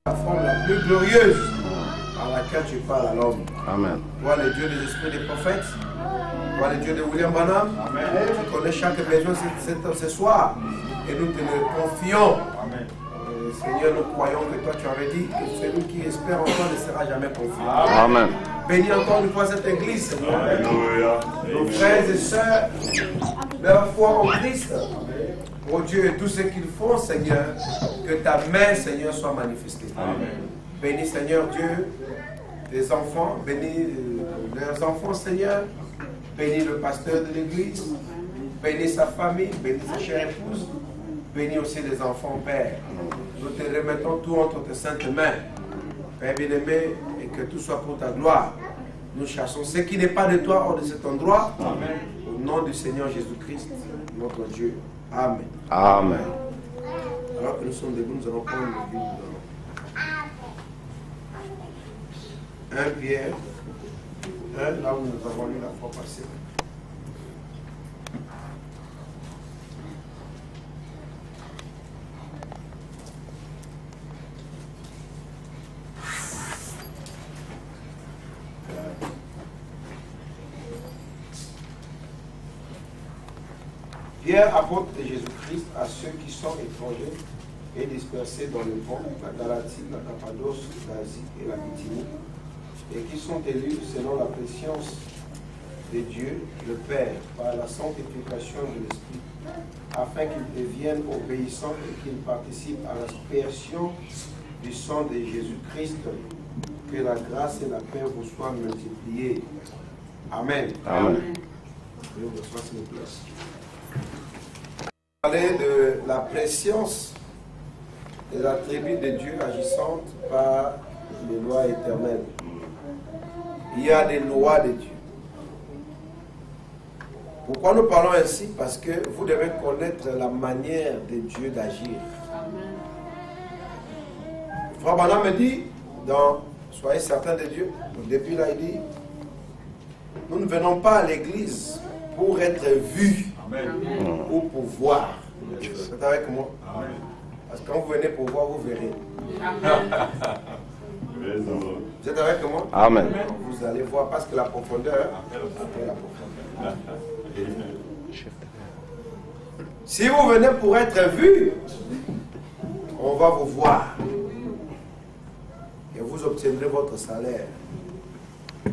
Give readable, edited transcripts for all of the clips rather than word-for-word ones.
La forme la plus glorieuse par laquelle tu parles à l'homme. Amen. Toi, le Dieu des esprits des prophètes. Toi, le Dieu de William Branham. Tu connais chaque besoin ce soir. Et nous te le confions. Amen. Seigneur, nous croyons que toi, tu avais dit que celui qui espère en toi ne sera jamais confiant. Amen. Bénis encore une fois cette église, Seigneur. Alléluia. Nos frères et sœurs, leur foi en Christ. Oh Dieu, et tout ce qu'ils font, Seigneur, que ta main, Seigneur, soit manifestée. Amen. Bénis, Seigneur Dieu, les enfants, bénis leurs enfants, Seigneur. Bénis le pasteur de l'église. Bénis sa famille, bénis sa chère épouse. Bénis aussi les enfants, Père. Nous te remettons tout entre tes saintes mains. Père bien-aimé, et que tout soit pour ta gloire. Nous chassons ce qui n'est pas de toi hors de cet endroit. Amen. Au nom du Seigneur Jésus-Christ, notre Dieu. Amen. Amen. Alors que nous sommes debout, nous allons prendre le Bible dans 1 Pierre, là où nous avons lu la fois passée. Pierre, apôtre de Jésus-Christ, à ceux qui sont étrangers et dispersés dans le monde, la Galatie, la Cappadoce, l'Asie et la Bithynie, et qui sont élus selon la préscience de Dieu, le Père, par la sanctification de l'Esprit, afin qu'ils deviennent obéissants et qu'ils participent à l'aspersion du sang de Jésus-Christ. Que la grâce et la paix vous soient multipliées. Amen. Amen. Parler de la préscience des attributs de Dieu agissante par les lois éternelles. Il y a des lois de Dieu. Pourquoi nous parlons ainsi? Parce que vous devez connaître la manière de Dieu d'agir. Frère Branham me dit, dans Soyez certains de Dieu, au début là il dit, nous ne venons pas à l'église pour être vus. Amen. Ou pour voir. Yes. Vous êtes avec moi? Amen. Parce que quand vous venez pour voir, vous verrez. Vous êtes avec moi? Amen. Vous allez voir parce que la profondeur après la profondeur. Si vous venez pour être vu, on va vous voir. Et vous obtiendrez votre salaire.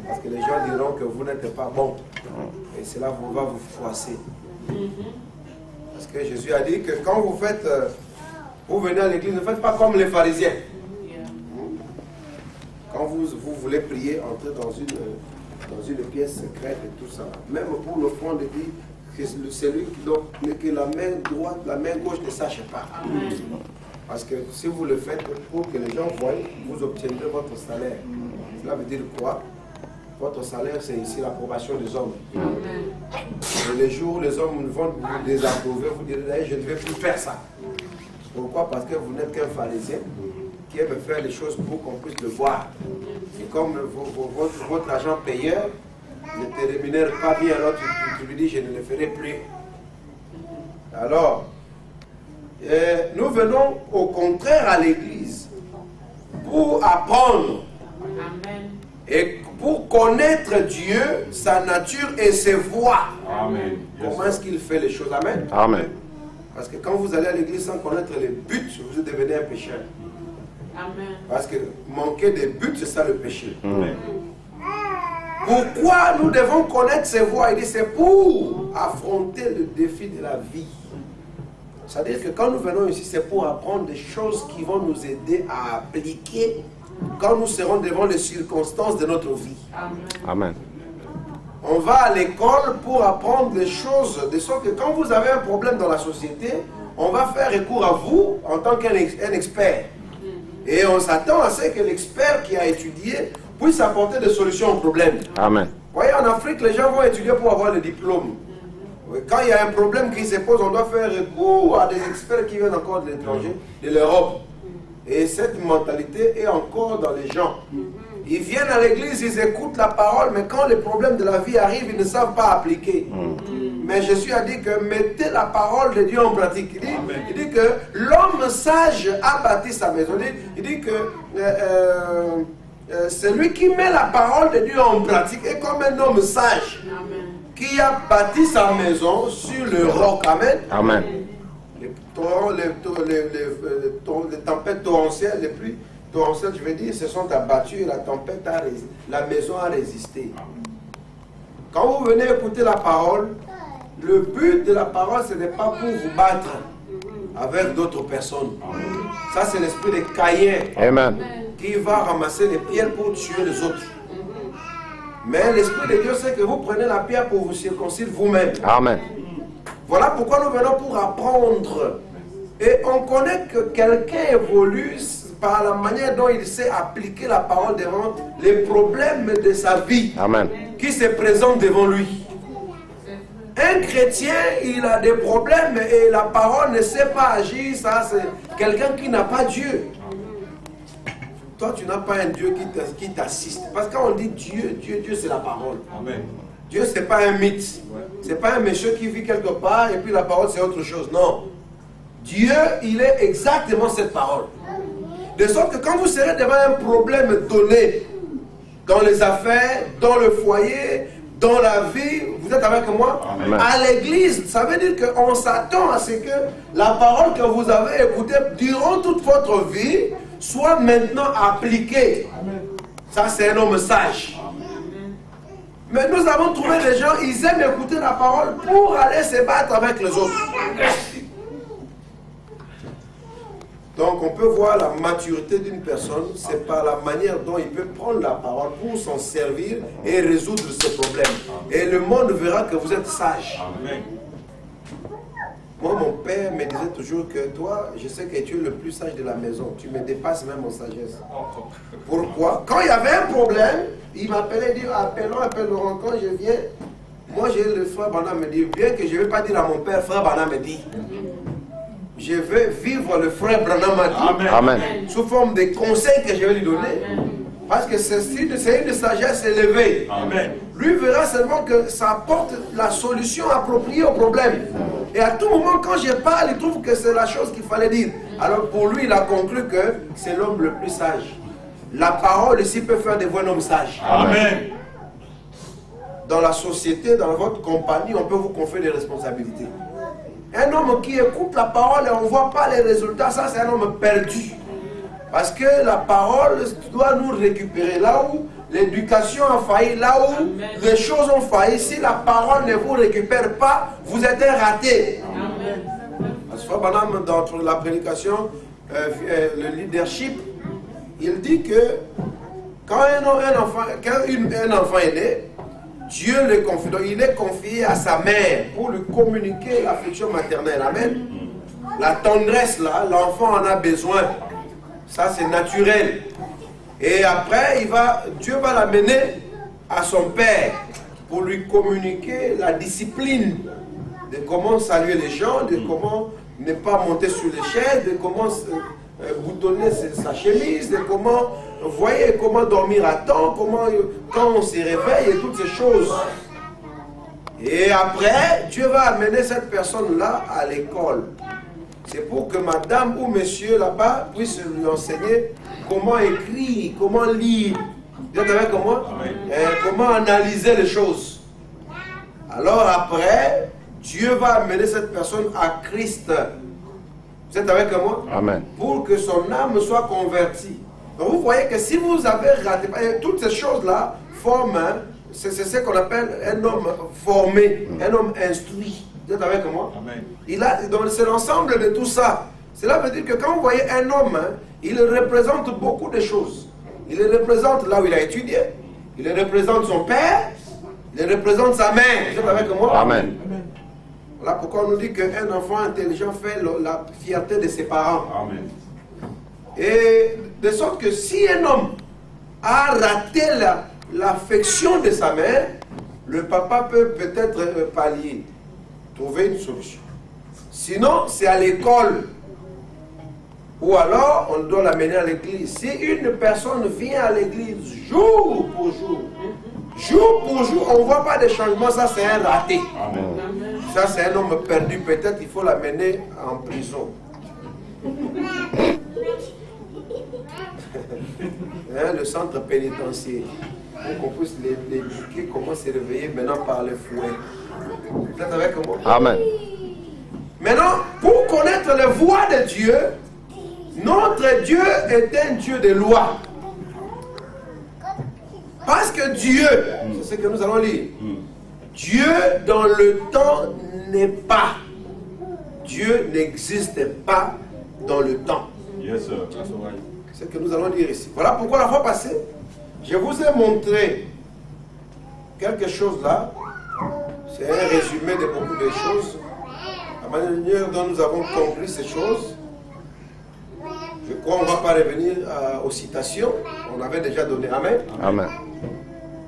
Parce que les gens diront que vous n'êtes pas bon. Et cela va vous froisser. Parce que Jésus a dit que quand vous faites, vous venez à l'église, ne faites pas comme les pharisiens. Quand vous voulez prier, entrez dans une pièce secrète et tout ça. Même pour l'offrande, il dit que celui que la main droite, la main gauche ne sache pas. Parce que si vous le faites pour que les gens voient, vous obtiendrez votre salaire. Cela veut dire quoi? Votre salaire, c'est ici l'approbation des hommes. Et les jours où les hommes vont vous désapprouver, vous direz, je ne vais plus faire ça. Pourquoi? Parce que vous n'êtes qu'un pharisien qui aime faire les choses pour qu'on puisse le voir. Et comme votre agent payeur ne te rémunère pas bien, alors tu lui dis, je ne le ferai plus. Alors, nous venons au contraire à l'église pour apprendre. Amen. Et pour connaître Dieu, sa nature et ses voies. Amen. Comment est-ce qu'il fait les choses? Amen. Amen. Parce que quand vous allez à l'église sans connaître les buts, vous devenez un pécheur. Amen. Parce que manquer des buts, c'est ça le péché. Amen. Pourquoi nous devons connaître ses voies? Il dit c'est pour affronter le défi de la vie. C'est-à-dire que quand nous venons ici, c'est pour apprendre des choses qui vont nous aider à appliquer quand nous serons devant les circonstances de notre vie. Amen. On va à l'école pour apprendre des choses, de sorte que quand vous avez un problème dans la société, on va faire recours à vous en tant qu'un expert. Et on s'attend à ce que l'expert qui a étudié puisse apporter des solutions au problème. Amen. Vous voyez, en Afrique, les gens vont étudier pour avoir le diplôme. Quand il y a un problème qui se pose, on doit faire recours à des experts qui viennent encore de l'étranger, de l'Europe. Et cette mentalité est encore dans les gens. Ils viennent à l'église, ils écoutent la parole, mais quand les problèmes de la vie arrivent, ils ne savent pas appliquer. Mais Jésus a dit que mettez la parole de Dieu en pratique. Il dit que l'homme sage a bâti sa maison. Il dit que celui qui met la parole de Dieu en pratique est comme un homme sage. Amen. Qui a bâti sa maison sur le roc. Amen. Amen. Les tempêtes torrentielles, les pluies torrentielles, je veux dire, se sont abattues et la maison a résisté. Quand vous venez écouter la parole, le but de la parole, ce n'est pas pour vous battre avec d'autres personnes. Ça, c'est l'esprit de Caïn. Amen. Qui va ramasser les pierres pour tuer les autres. Mais l'Esprit de Dieu sait que vous prenez la pierre pour vous circoncire vous-même. Amen. Voilà pourquoi nous venons pour apprendre. Et on connaît que quelqu'un évolue par la manière dont il sait appliquer la parole devant les problèmes de sa vie. Amen. Qui se présentent devant lui. Un chrétien, il a des problèmes et la parole ne sait pas agir. Ça, c'est quelqu'un qui n'a pas Dieu. Toi, tu n'as pas un Dieu qui t'assiste. Parce que quand on dit Dieu, Dieu c'est la parole. Amen. Dieu, ce n'est pas un mythe. Ce n'est pas un monsieur qui vit quelque part et puis la parole, c'est autre chose. Non. Dieu, il est exactement cette parole. De sorte que quand vous serez devant un problème donné, dans les affaires, dans le foyer, dans la vie, vous êtes avec moi? Amen. À l'église, ça veut dire qu'on s'attend à ce que la parole que vous avez écoutée durant toute votre vie soit maintenant appliquée. Ça, c'est un homme sage. Mais nous avons trouvé des gens, ils aiment écouter la parole pour aller se battre avec les autres. Donc on peut voir la maturité d'une personne, c'est par la manière dont il peut prendre la parole pour s'en servir et résoudre ses problèmes. Et le monde verra que vous êtes sage. Amen. Moi, mon père me disait toujours que toi, je sais que tu es le plus sage de la maison. Tu me dépasses même en sagesse. Pourquoi? Quand il y avait un problème, il m'appelait, il dit, appelons. Quand je viens, moi j'ai le frère Branham me dit, bien que je ne vais pas dire à mon père, frère Branham me dit. Je veux vivre le frère Branham a dit. Amen. Amen. Sous forme de conseils que je vais lui donner. Parce que c'est une sagesse élevée. Amen. Lui verra seulement que ça apporte la solution appropriée au problème. Et à tout moment, quand je parle, il trouve que c'est la chose qu'il fallait dire. Alors pour lui, il a conclu que c'est l'homme le plus sage. La parole ici peut faire de vous un homme sage. Amen. Dans la société, dans votre compagnie, on peut vous confier des responsabilités. Un homme qui écoute la parole et on ne voit pas les résultats, ça c'est un homme perdu. Parce que la parole doit nous récupérer. Là où l'éducation a failli, là où les choses ont failli, si la parole ne vous récupère pas, vous êtes un raté. Parce que madame, dans la prédication, le leadership, il dit que quand un enfant est né, Dieu le confie. Donc il est confié à sa mère pour lui communiquer l'affection maternelle. Amen. La tendresse là, l'enfant en a besoin. Ça c'est naturel. Et après, Dieu va l'amener à son père pour lui communiquer la discipline de comment saluer les gens, de comment ne pas monter sur les chaises, de comment boutonner sa chemise, de comment, voyez, comment dormir à temps, comment, quand on se réveille et toutes ces choses. Et après, Dieu va amener cette personne-là à l'école. C'est pour que madame ou monsieur là-bas puisse lui enseigner comment écrire, comment lire. Vous êtes avec moi? Comment analyser les choses. Alors après, Dieu va amener cette personne à Christ. Vous êtes avec moi? Amen. Pour que son âme soit convertie. Donc vous voyez que si vous avez raté, toutes ces choses-là forment, c'est ce qu'on appelle un homme formé, un homme instruit. Vous êtes avec moi? Amen. Donc c'est l'ensemble de tout ça. Cela veut dire que quand vous voyez un homme, il représente beaucoup de choses. Il représente là où il a étudié, il représente son père, il représente sa mère. Vous êtes avec moi? Amen. Voilà pourquoi on nous dit qu'un enfant intelligent fait la fierté de ses parents. Amen. Et de sorte que si un homme a raté l'affection de sa mère, le papa peut peut-être pallier, trouver une solution. Sinon, c'est à l'école. Ou alors, on doit l'amener à l'église. Si une personne vient à l'église jour pour jour, on ne voit pas de changement, ça c'est un raté. Amen. Ça, c'est un homme perdu. Peut-être il faut l'amener en prison. Hein, le centre pénitentiaire. Pour qu'on puisse l'éduquer comment se réveiller maintenant par le fouet. Vous êtes avec moi? Amen. Maintenant, pour connaître les voies de Dieu, notre Dieu est un Dieu de loi. Parce que Dieu, c'est ce que nous allons lire, Dieu dans le temps n'est pas. Dieu n'existe pas dans le temps. Yes, sir. C'est ce que nous allons lire ici. Voilà pourquoi la fois passée, je vous ai montré quelque chose là. C'est un résumé de beaucoup de choses. La manière dont nous avons compris ces choses. Je crois qu'on ne va pas revenir aux citations. On avait déjà donné. Amen. Amen.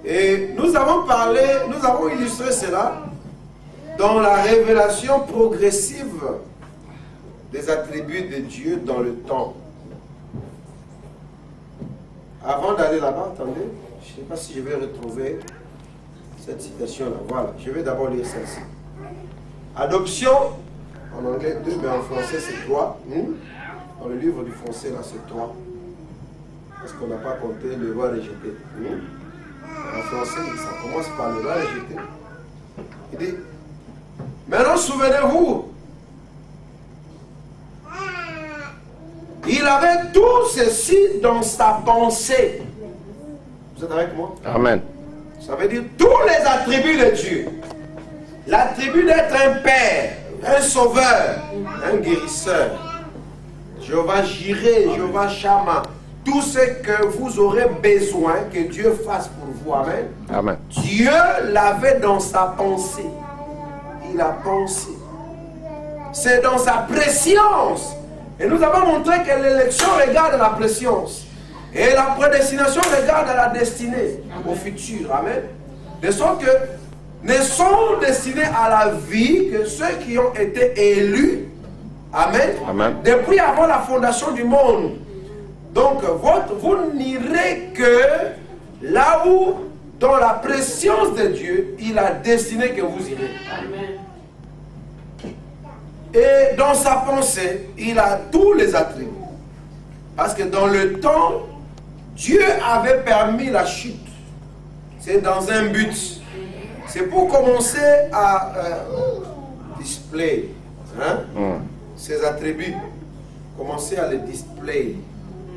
Et nous avons parlé, nous avons illustré cela dans la révélation progressive des attributs de Dieu dans le temps. Avant d'aller là-bas, attendez, je ne sais pas si je vais retrouver cette citation-là. Voilà, je vais d'abord lire celle-ci. Adoption, en anglais 2, mais en français c'est 3. Dans le livre du français, là, c'est 3. Parce qu'on n'a pas compté le roi rejeté. En français, ça commence par le roi rejeté. Il dit, maintenant souvenez-vous, il avait tout ceci dans sa pensée. Vous êtes avec moi? Amen. Ça veut dire tous les attributs de Dieu. L'attribut d'être un père, un sauveur, un guérisseur. Jéhovah Jireh, Jéhovah Shammah. Tout ce que vous aurez besoin que Dieu fasse pour vous. Amen. Amen. Dieu l'avait dans sa pensée. Il a pensé. C'est dans sa préscience. Et nous avons montré que l'élection regarde la préscience. Et la prédestination regarde la destinée, au futur. Amen. De sorte que ne sont destinés à la vie que ceux qui ont été élus. Amen. Amen. Depuis avant la fondation du monde. Donc, vous n'irez que là où, dans la préscience de Dieu, il a destiné que vous irez. Amen. Et dans sa pensée, il a tous les attributs. Parce que dans le temps, Dieu avait permis la chute. C'est dans un but. C'est pour commencer à display ces attributs. Commencer à les display.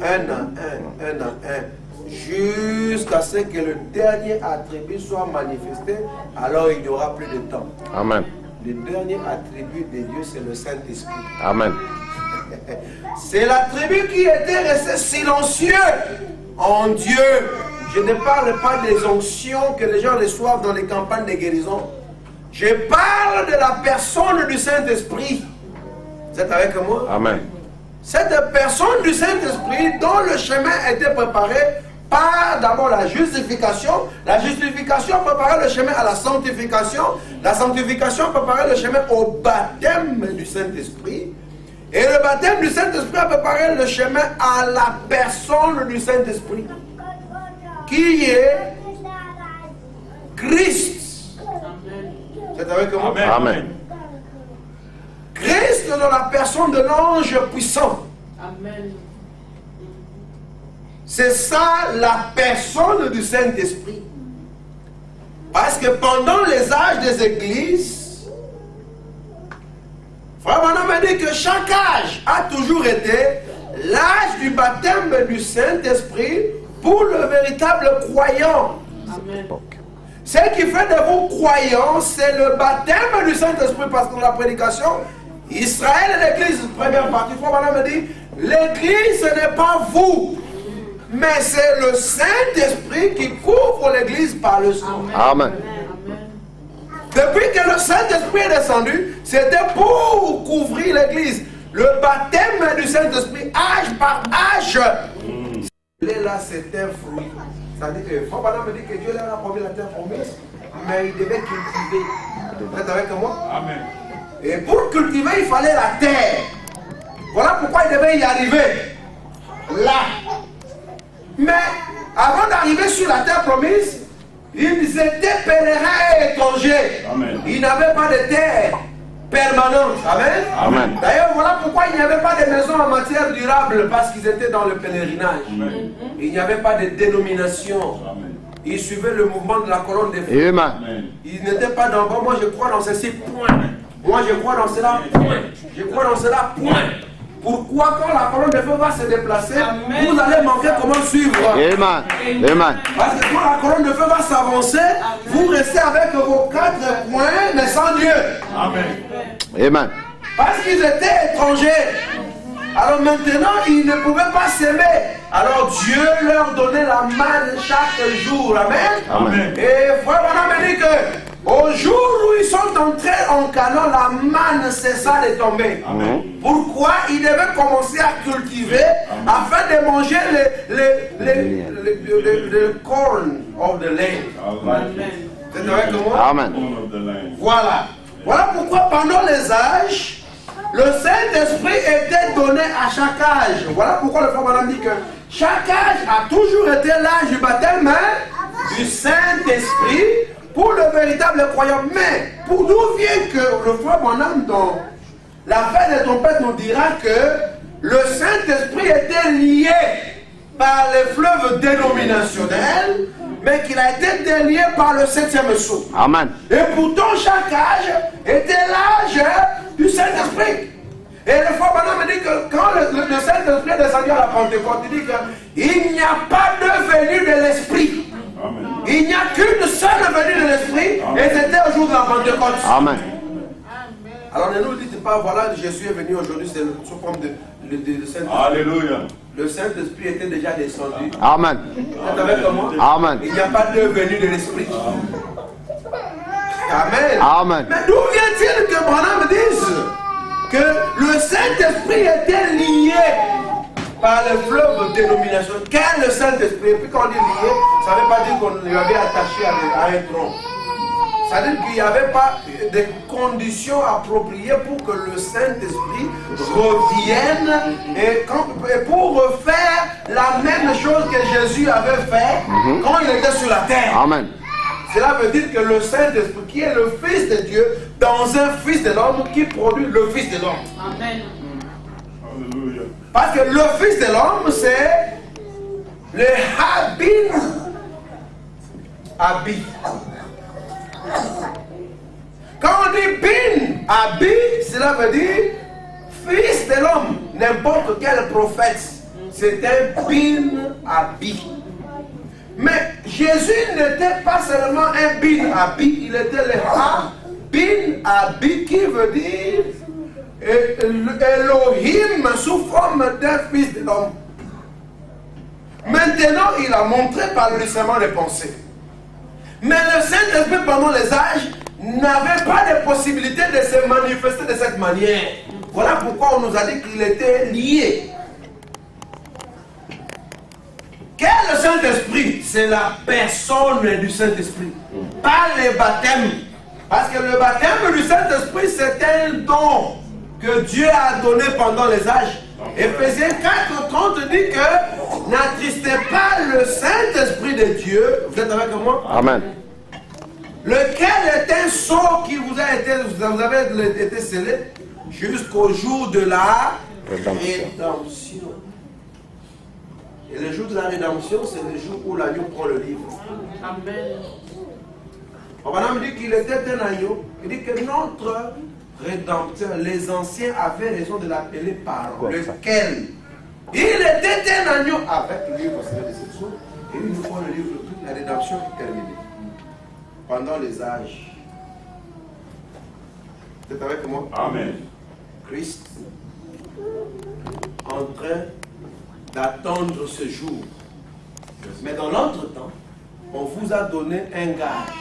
Un à un. Jusqu'à ce que le dernier attribut soit manifesté. Alors il n'y aura plus de temps. Amen. Le dernier attribut de Dieu, c'est le Saint-Esprit. Amen. C'est l'attribut qui était resté silencieux en Dieu. Je ne parle pas des onctions que les gens reçoivent dans les campagnes de guérison. Je parle de la personne du Saint-Esprit. Vous êtes avec moi? Amen. Cette personne du Saint-Esprit dont le chemin était préparé par d'abord la justification. La justification préparait le chemin à la sanctification. La sanctification préparait le chemin au baptême du Saint-Esprit. Et le baptême du Saint-Esprit a préparé le chemin à la personne du Saint-Esprit, qui est Christ. C'est avec moi? Amen. Amen. Christ dans la personne de l'ange puissant. Amen. C'est ça la personne du Saint-Esprit. Parce que pendant les âges des églises, Frère Branham m'a dit que chaque âge a toujours été l'âge du baptême du Saint-Esprit pour le véritable croyant. Amen. Ce qui fait de vous croyants, c'est le baptême du Saint-Esprit. Parce que dans la prédication, Israël et l'Église, première partie, Frère Branham me dit, l'Église ce n'est pas vous, mais c'est le Saint-Esprit qui couvre l'Église par le sang. Amen. Depuis que le Saint-Esprit est descendu, c'était pour couvrir l'Église. Le baptême du Saint-Esprit, âge par âge, là c'est un fruit. C'est-à-dire que Frère Branham me dit que Dieu leur a promis la terre promise, mais il devait cultiver. Vous êtes avec moi? Amen. Et pour cultiver, il fallait la terre. Voilà pourquoi il devait y arriver. Là. Mais avant d'arriver sur la terre promise, Ils étaient pèlerins et étrangers. Amen. Ils n'avaient pas de terre permanente. Amen. Amen. D'ailleurs, voilà pourquoi il n'y avait pas de maison en matière durable, parce qu'ils étaient dans le pèlerinage. Amen. Il n'y avait pas de dénomination. Amen. Ils suivaient le mouvement de la colonne des feux. Amen. Ils n'étaient pas dans, bon, moi je crois dans ceci, point. Moi je crois dans cela, point. Je crois dans cela, point. Pourquoi quand la colonne de feu va se déplacer, Amen. vous allez manquer comment suivre? Amen. Amen. Parce que quand la colonne de feu va s'avancer, vous restez avec vos 4 points, mais sans Dieu. Amen. Amen. Parce qu'ils étaient étrangers. Alors maintenant, ils ne pouvaient pas s'aimer. Alors Dieu leur donnait la manne chaque jour. Amen. Amen. Et frère Branham dit que au jour où ils sont entrés en Canaan, la manne cessa de tomber. Amen. Pourquoi? Ils devaient commencer à cultiver afin de manger le corn of the land. Amen. Vous êtes avec moi? Amen. Voilà. Voilà pourquoi pendant les âges, le Saint-Esprit était donné à chaque âge. Voilà pourquoi le frère Branham dit que chaque âge a toujours été l'âge du baptême du Saint-Esprit pour le véritable croyant. Mais pour nous vient que le frère Branham dans la fin des trompettes nous dira que le Saint-Esprit était lié par les fleuves dénominationnels, mais qu'il a été délié par le 7e sceau. Amen. Et pourtant, chaque âge était l'âge du Saint-Esprit. Et le frère Branham dit que quand le Saint-Esprit est descendu à la Pentecôte, il dit qu'il n'y a pas de venue de l'Esprit. Il n'y a qu'une seule venue de l'Esprit, et c'était au jour de la Pentecôte. Amen. Alors ne nous dites pas, voilà, Jésus est venu aujourd'hui, c'est sous forme de Saint-Esprit. Alléluia. Le Saint-Esprit était déjà descendu. Amen. Vous êtes avec moi? Amen. Il n'y a pas de venue de l'Esprit. Amen. Amen. Mais d'où vient-il que Branham dise que le Saint-Esprit était lié par le fleuve dénominationnel? Quel est le Saint-Esprit? Et puis quand on dit lié, ça ne veut pas dire qu'on lui avait attaché à un tronc. Ça veut dire qu'il n'y avait pas de conditions appropriées pour que le Saint-Esprit revienne et pour refaire la même chose que Jésus avait fait quand il était sur la terre. Amen. Cela veut dire que le Saint-Esprit, qui est le Fils de Dieu, dans un Fils de l'homme qui produit le Fils de l'homme. Amen. Alléluia. Parce que le Fils de l'homme, c'est le Habin Abi. Quand on dit Bin Abi, cela veut dire Fils de l'homme. N'importe quel prophète, c'est un Bin Abi. Mais Jésus n'était pas seulement un Bin Abi, il était le Bin Abi qui veut dire Elohim sous forme d'un fils de l'homme. Maintenant, il a montré par le discernement des pensées. Mais le Saint-Esprit pendant les âges n'avait pas de possibilité de se manifester de cette manière. Voilà pourquoi on nous a dit qu'il était lié. Quel est le Saint-Esprit? C'est la personne du Saint-Esprit, pas le baptême. Parce que le baptême du Saint-Esprit, c'est un don que Dieu a donné pendant les âges. Éphésiens 4:30 dit que n'attristez pas le Saint-Esprit de Dieu. Vous êtes avec moi? Amen. Lequel est un sceau qui vous avez été scellé jusqu'au jour de la rédemption. Et le jour de la rédemption, c'est le jour où l'agneau prend le livre. Amen. On va nous dire qu'il était un agneau. Il dit que notre Rédempteur, les anciens avaient raison de l'appeler parent. Lequel? Il était un agneau avec le livre de cette chose. Et une fois le livre, toute la rédemption est terminée. Pendant les âges. Vous êtes avec moi? Amen. Christ en train d'attendre ce jour. Mais dans l'entretemps, on vous a donné un gage,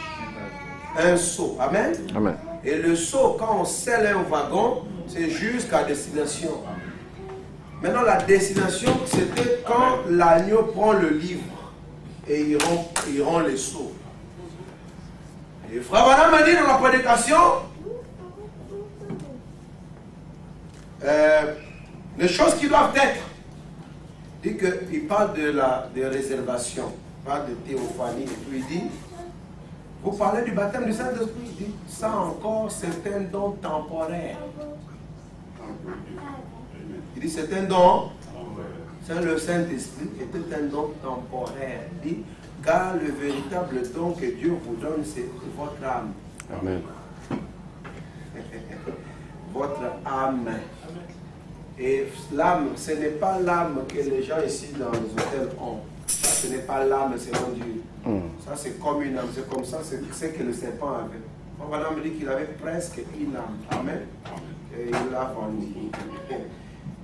un sceau. Amen? Amen. Et le sceau, quand on scelle un wagon, c'est jusqu'à destination. Maintenant, la destination, c'était quand l'agneau prend le livre et il rend les sceaux. Et Frère Branham m'a dit dans la prédication, les choses qui doivent être. Il parle de réservation, il parle de théophanie, et puis il dit, Vous parlez du baptême du Saint-Esprit. Il dit, ça encore, c'est un don temporaire. Il dit, c'est un don. C'est le Saint-Esprit était un don temporaire. Il dit, car le véritable don que Dieu vous donne, c'est votre âme. Amen. Votre âme. Et l'âme, ce n'est pas l'âme que les gens ici dans les hôtels ont. Ça, ce n'est pas l'âme selon Dieu. Ça, c'est comme une âme. C'est comme ça, c'est ce que le serpent avait. Mon madame me dit qu'il avait presque une âme. Amen. Et il l'a vendu.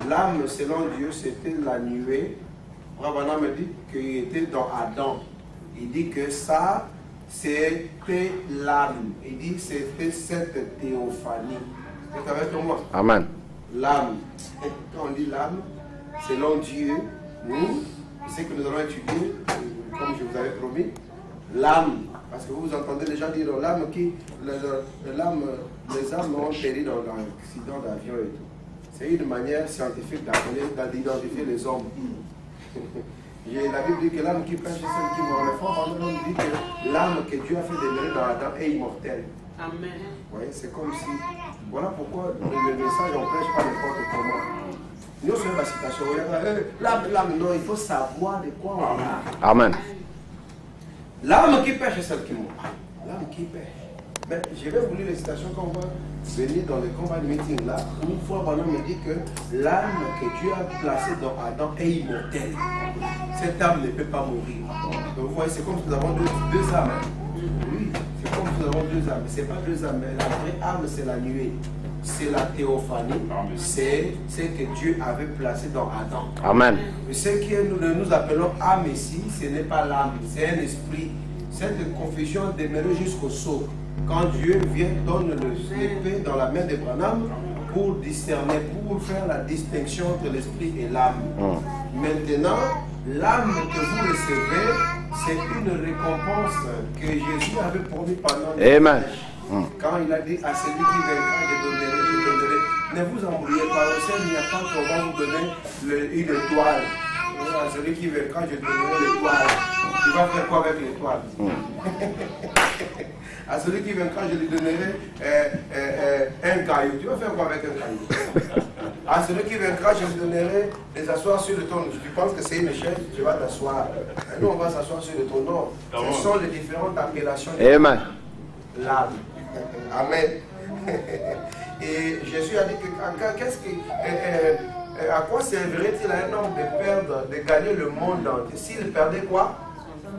L'âme, selon Dieu, c'était la nuée. Mon madame me dit qu'il était dans Adam. Il dit que ça, c'était l'âme. Il dit que c'était cette théophanie. Vous êtes avec moi? Amen. L'âme. Quand on dit l'âme, selon Dieu, nous, c'est que nous allons étudier, comme je vous avais promis, l'âme. Parce que vous entendez les gens dire l'âme qui, les âmes ont péri dans l'accident d'avion et tout. C'est une manière scientifique d'identifier les hommes. La Bible dit que l'âme qui pêche, c'est celle qui meurt. Le fond, on dit que l'âme que Dieu a fait demeurer dans Adam est immortelle. Amen. Vous voyez, c'est comme si. Voilà pourquoi le message, on ne prêche pas n'importe comment. Nous, c'est la citation. L'âme, non, il faut savoir de quoi on parle. Amen. L'âme qui pêche, c'est celle qui meurt. L'âme qui pêche. Mais je vais vous lire les citations qu'on va venir dans le combat de meeting là. Une fois, Bana me dit que l'âme que Dieu a placée dans Adam est immortelle. Cette âme ne peut pas mourir. Donc vous voyez, c'est comme si nous avons deux âmes. Oui, c'est comme si nous avons deux âmes. Mais ce n'est pas deux âmes. La vraie âme, c'est la nuée. C'est la théophanie. C'est ce que Dieu avait placé dans Adam. Amen. Mais ce que nous appelons âme ici, ce n'est pas l'âme, c'est un esprit. Cette confusion demeurait jusqu'au saut. Quand Dieu vient, donne l'épée dans la main de Branham pour discerner, pour faire la distinction entre l'esprit et l'âme. Maintenant, l'âme que vous recevez, c'est une récompense que Jésus avait promis pendant le Amen. Quand il a dit à celui qui vaincra, je donnerai. Ne vous embrouillez pas, au ciel, il n'y a pas qu'on va vous donner une étoile. À celui qui vaincra, je donnerai l'étoile. Tu vas faire quoi avec l'étoile? À celui qui vaincra, je lui donnerai un caillou. Tu vas faire quoi avec un caillou? À celui qui vaincra, je lui donnerai des asseoir sur le trône. Tu penses que c'est une chaise, tu vas t'asseoir. Nous, on va s'asseoir sur le trône. Non, ce sont les différentes appellations de Amen. l'âme. Amen. Et Jésus a dit que à quoi servirait-il à un homme de gagner le monde entier s'il perdait quoi?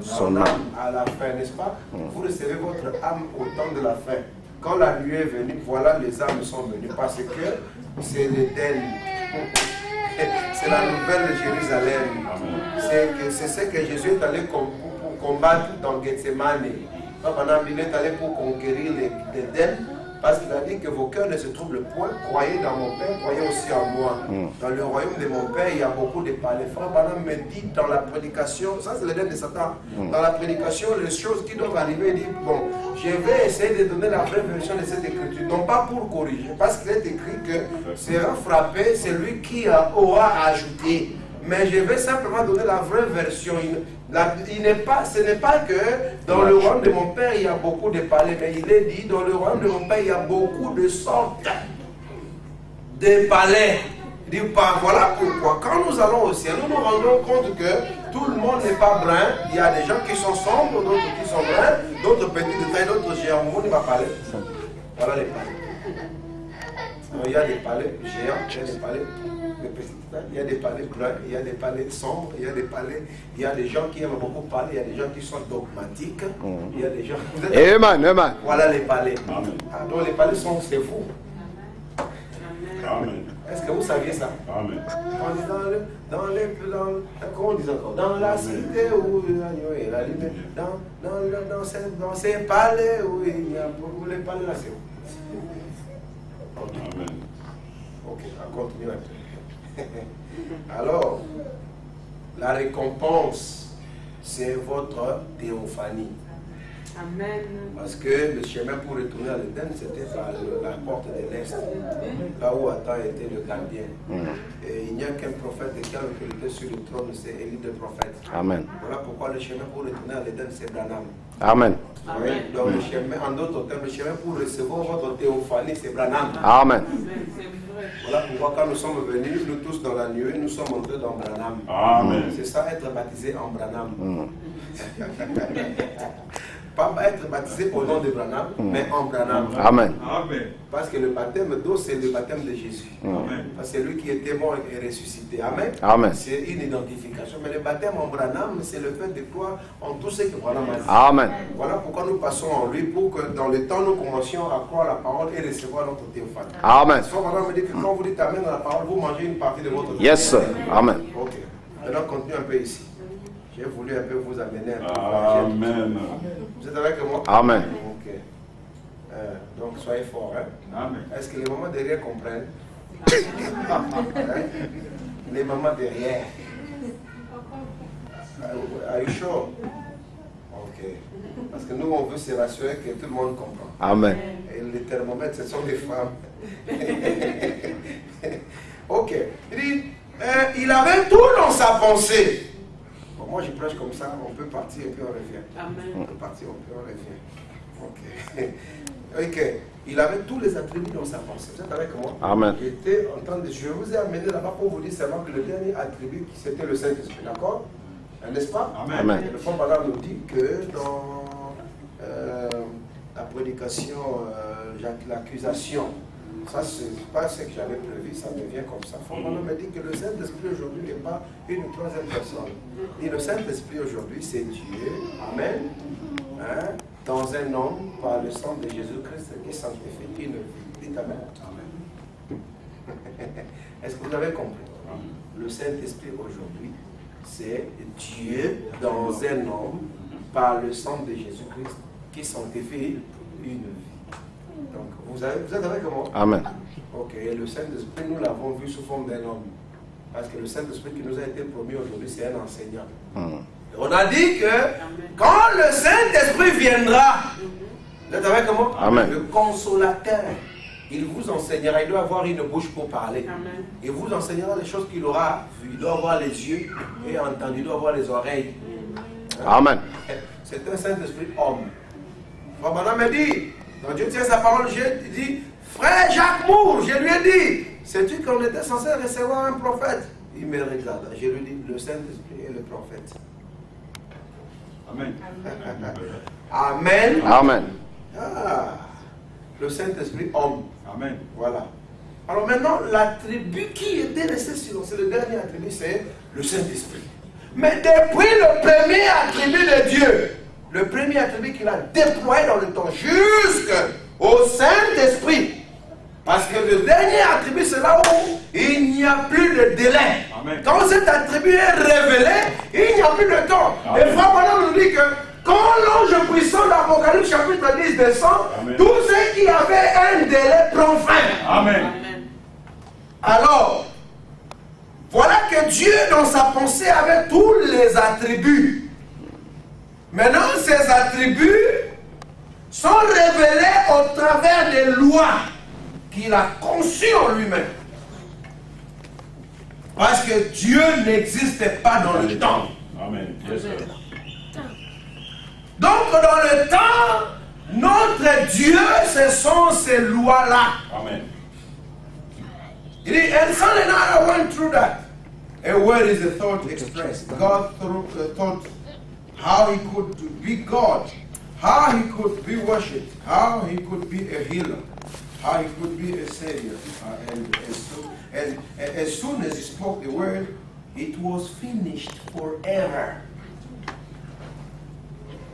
Son âme à la fin, n'est-ce pas? Vous recevez votre âme au temps de la fin. Quand la nuit est venue, voilà, les âmes sont venues parce que c'est l'Éden. C'est la nouvelle Jérusalem. C'est ce que Jésus est allé pour combattre dans Gethsemane. Il est allé pour conquérir l'Éden. Parce qu'il a dit que vos cœurs ne se troublent point. Croyez dans mon Père, croyez aussi en moi. Dans le royaume de mon Père, il y a beaucoup de palais. Frère Branham me dit dans la prédication, ça c'est l'Éden de Satan. Dans la prédication, les choses qui doivent arriver, il dit, bon, je vais essayer de donner la vraie version de cette écriture. Non pas pour corriger, parce qu'il est écrit que sera frappé celui qui aura ajouté. Mais je vais simplement donner la vraie version. Ce n'est pas que dans le royaume de mon Père, il y a beaucoup de palais, mais il est dit, dans le royaume de mon Père, il y a beaucoup de sortes de palais. Il dit, voilà pourquoi, quand nous allons au ciel, nous nous rendons compte que tout le monde n'est pas brun. Il y a des gens qui sont sombres, d'autres qui sont bruns, d'autres petits de taille, d'autres géants. Tout le monde n'est pas palais. Voilà les palais. Il y a des palais géants, il y a des palais de petite taille, il y a des palais bruns, il y a des palais sombres, il y a des palais, il y a des gens qui aiment beaucoup parler, il y a des gens qui sont dogmatiques, il y a des gens... Amen, amen. Voilà les palais. Donc les palais sont, c'est fou. Amen. Est-ce que vous saviez ça? Amen. On dit comment on dit encore? Dans la cité où l'agneau est la liberté, dans ces palais où il y a beaucoup de palais là, c'est où? Amen. Ok, on continue alors, la récompense, c'est votre théophanie. Amen. Parce que le chemin pour retourner à l'Éden, c'était par la porte de l'Est, là où Adam était le gardien. Et il n'y a qu'un prophète qui a l'autorité sur le trône, c'est Élie le prophète. Amen. Voilà pourquoi le chemin pour retourner à l'Éden, c'est Branham. Amen. Oui, donc le chemin, en d'autres termes, le chemin pour recevoir votre théophanie, c'est Branham. Amen. Voilà pourquoi quand nous sommes venus, nous tous dans la nuée, nous sommes entrés dans Branham. Amen. C'est ça, être baptisé en Branham. Pas être baptisé au nom de Branham, mais en Branham. Amen. Parce que le baptême d'eau, c'est le baptême de Jésus. Amen. Parce que c'est lui qui était mort et ressuscité. Amen. Amen. C'est une identification. Mais le baptême en Branham, c'est le fait de croire en tout ce que Branham a dit. Amen. Voilà pourquoi nous passons en lui, pour que dans le temps, nous commencions à croire la parole et recevoir notre théophanie. Amen. Parce que Branham me dit que quand vous dites Amen dans la parole, vous mangez une partie de votre théophanie. Yes, sir. Amen. Ok. Maintenant, continuez un peu ici. J'ai voulu un peu vous amener un peu. Amen. Vous êtes avec moi? Amen. Ok. Donc, soyez forts. Hein? Amen. Est-ce que les mamans derrière comprennent? Hein? Les mamans derrière. Are you sure? Ok. Parce que nous, on veut se rassurer que tout le monde comprend. Amen. Et les thermomètres, ce sont des femmes. Ok. Il dit, il avait tout dans sa pensée. Bon, moi, je prêche comme ça, on peut partir et puis on revient. Amen. On peut partir, on revient. Ok. Ok. Il avait tous les attributs dans sa pensée. Vous êtes avec moi? Amen. J'étais en train de... Je vous ai amené là-bas pour vous dire seulement que le dernier attribut, c'était le Saint-Esprit. D'accord? N'est-ce pas? Amen. Le Frère Bala nous dit que dans la prédication, l'accusation, ça c'est pas ce que j'avais prévu, ça me vient comme ça. Frère Bala me dit que le Saint-Esprit aujourd'hui n'est pas une troisième personne. Et le Saint-Esprit aujourd'hui c'est Dieu, Amen, hein, dans un homme par le sang de Jésus-Christ qui sanctifie une vie. Dites Amen. Est-ce que vous avez compris? Le Saint-Esprit aujourd'hui c'est Dieu dans un homme par le sang de Jésus-Christ qui sanctifie une vie. Donc, vous êtes avec moi? Amen. Ok, le Saint-Esprit, nous l'avons vu sous forme d'un homme. Parce que le Saint-Esprit qui nous a été promis aujourd'hui, c'est un enseignant. On a dit que quand le Saint-Esprit viendra, vous êtes avec moi? Amen. Le consolateur, il vous enseignera, il doit avoir une bouche pour parler. Amen. Il vous enseignera les choses qu'il aura vues. Il doit avoir les yeux et entendu, il doit avoir les oreilles. Amen. C'est un Saint-Esprit homme. Frère Branham me dit, quand Dieu tient sa parole, j'ai dit, frère Jacques Moore, je lui ai dit, sais-tu qu'on était censé recevoir un prophète? Il me regarde, je lui dis, le Saint-Esprit est le prophète. Amen. Amen. Amen. Ah, le Saint-Esprit homme. Amen. Voilà. Alors maintenant, l'attribut qui était resté silence, c'est le dernier attribut, c'est le Saint-Esprit. Mais depuis le premier attribut de Dieu, le premier attribut qu'il a déployé dans le temps, jusqu'au Saint-Esprit, parce que le dernier attribut, c'est là où il n'y a plus de délai. Amen. Quand cet attribut est révélé, il n'y a plus de temps. Amen. Et Frère Branham nous dit que quand l'ange puissant d'Apocalypse chapitre 10 descend, Amen. tout ce qui avait un délai prend fin. Amen. Alors, voilà que Dieu dans sa pensée avait tous les attributs. Maintenant, ces attributs sont révélés au travers des lois qu'il a conçues en lui-même. Parce que Dieu n'existe pas dans le temps. Amen. Yes, sir. Donc dans le temps, notre Dieu, ce sont ces lois-là. Amen. Il dit, and son and I went through that. And where is the thought expressed? God thought how he could be God, how he could be worshipped, how he could be a healer, how he could be a savior. And as soon as he spoke the word, it was finished forever.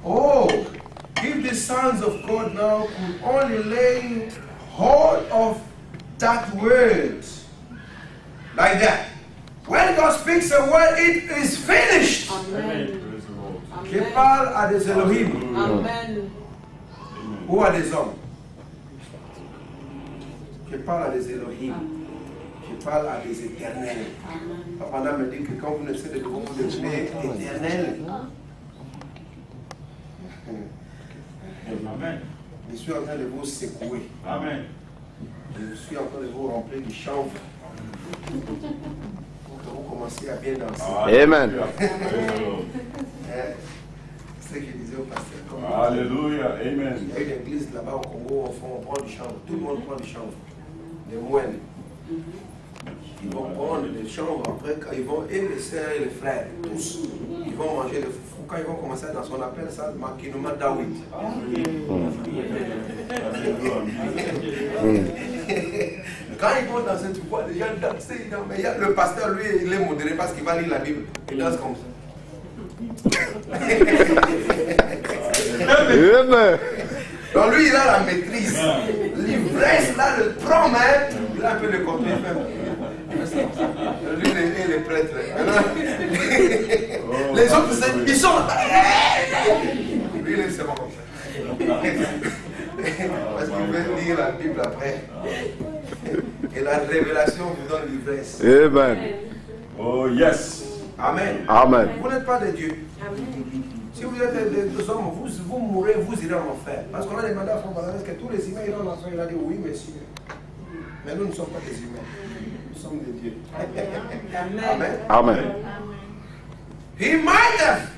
Oh, if the sons of God now could only lay hold of that word like that. When God speaks a word, it is finished. Amen. Je parle à des Elohim Amen. ou à des hommes. Je parle à des Elohim. Je parle à des éternels. Papa me dit que quand vous naissez de nouveau, vous devenez éternel. Amen. Je suis en train de vous secouer. Amen. Je suis en train de vous remplir du chanvre pour que vous commenciez à bien danser. Amen. C'est ce que je disais au pasteur. Alléluia. Amen. Il y a une église là-bas au Congo, on prend du chanvre. Tout le monde prend du chanvre. Des moines. Ils vont prendre des chanvres après, quand ils vont, et les sœurs et les frères, tous, ils vont manger le foufou. Quand ils vont commencer à danser, on appelle ça Makinuma Dawit. Quand ils vont danser, tu vois les gens danser. Mais le pasteur, lui, il est modéré parce qu'il va lire la Bible. Il danse comme ça. Donc lui, il a la maîtrise. L'ivresse, là, le prend même. Il a un peu le contrôle même. Lui et les prêtres. Les autres, ils sont. Lui, il est seulement comme ça. Parce qu'il veut lire la Bible après. Et la révélation vous donne l'ivresse. Amen. Oh, yes. Amen. Amen. Vous n'êtes pas des dieux. Si vous êtes des hommes, vous mourrez, vous irez en enfer. Parce qu'on a demandé à Frère Barnabas que tous les humains iront en enfer. Il a dit oui, monsieur. Mais nous ne sommes pas des humains. Nous sommes des dieux. Amen. Amen. He might have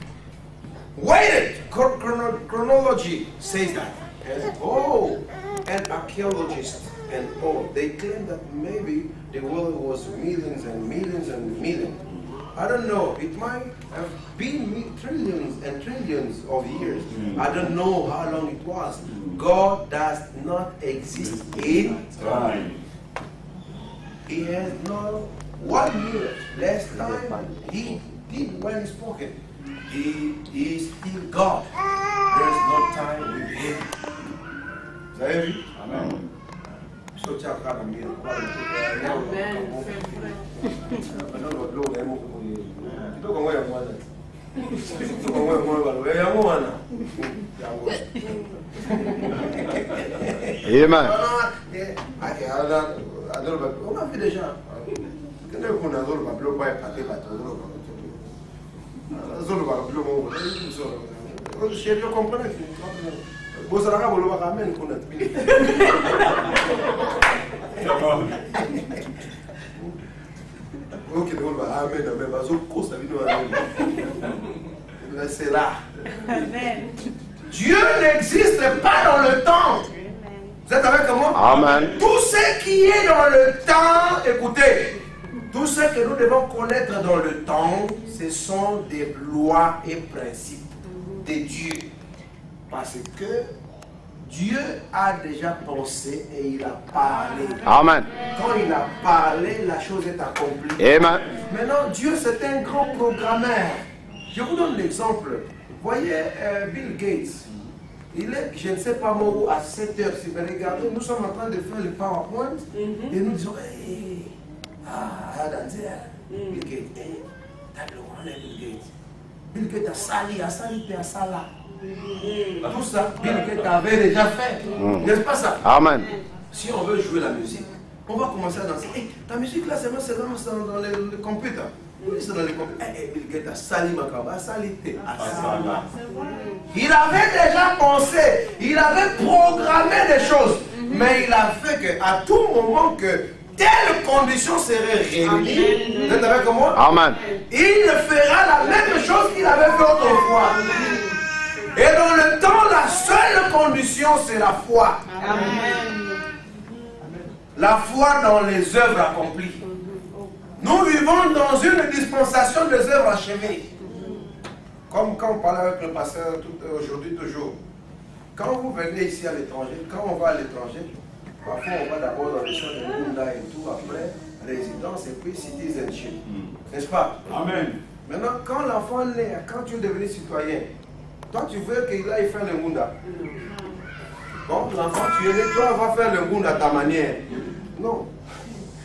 waited. Chronology says that. Oh, and archaeologists and all, they claim that maybe the world was millions and millions and millions. I don't know. It might have been trillions and trillions of years. I don't know how long it was. God does not exist in time. He has no 1 year less time he did when he spoke it. He is still God. There is no time with him. Vous avez vu? Amen. Amen. On a vu déjà. Je comprends. Bozaraka boloba kamen kuna tibili. Ok, donc amen, amen. Bazo kosa bino amen. C'est là. Amen. Dieu n'existe pas dans le temps. Vous êtes avec moi? Amen. Tout ce qui est dans le temps, écoutez, tout ce que nous devons connaître dans le temps, ce sont des lois et principes de Dieu. Parce que Dieu a déjà pensé et il a parlé. Amen. Quand il a parlé, la chose est accomplie. Amen. Maintenant, Dieu, c'est un grand programmeur. Je vous donne l'exemple. Voyez Bill Gates. Il est, je ne sais pas moi où, à 7 heures, si vous regardez, nous sommes en train de faire le PowerPoint et nous disons, hey, Bill Gates, hey, t'as le grand Bill Gates. Bill Gates a sali, t'es à sala. Tout ça, Bill Gates avait déjà fait. N'est-ce pas ça? Amen. Si on veut jouer la musique, on va commencer à danser. Hey, ta musique là, c'est dans le computer. Oui, c'est dans le computer. Hey, Bill Gates a sali Makaba, salité. Il avait déjà pensé, il avait programmé des choses. Mais il a fait qu'à tout moment que telle condition serait réunie, vous êtes avec moi? Amen. Il fera la même chose qu'il avait fait autrefois. Et dans le temps, la seule condition, c'est la foi. Amen. La foi dans les œuvres accomplies. Nous vivons dans une dispensation des œuvres achevées. Comme quand on parlait avec le pasteur aujourd'hui, toujours. Quand vous venez ici à l'étranger, quand on va à l'étranger, parfois on va d'abord dans les choses de Munda et tout, après résidence et puis citizenship. N'est-ce pas? Amen. Maintenant, quand l'enfant naît, quand tu es devenu citoyen, toi tu veux qu'il aille faire le Munda. Bon, l'enfant tu es né, toi va faire le Munda à ta manière. Non.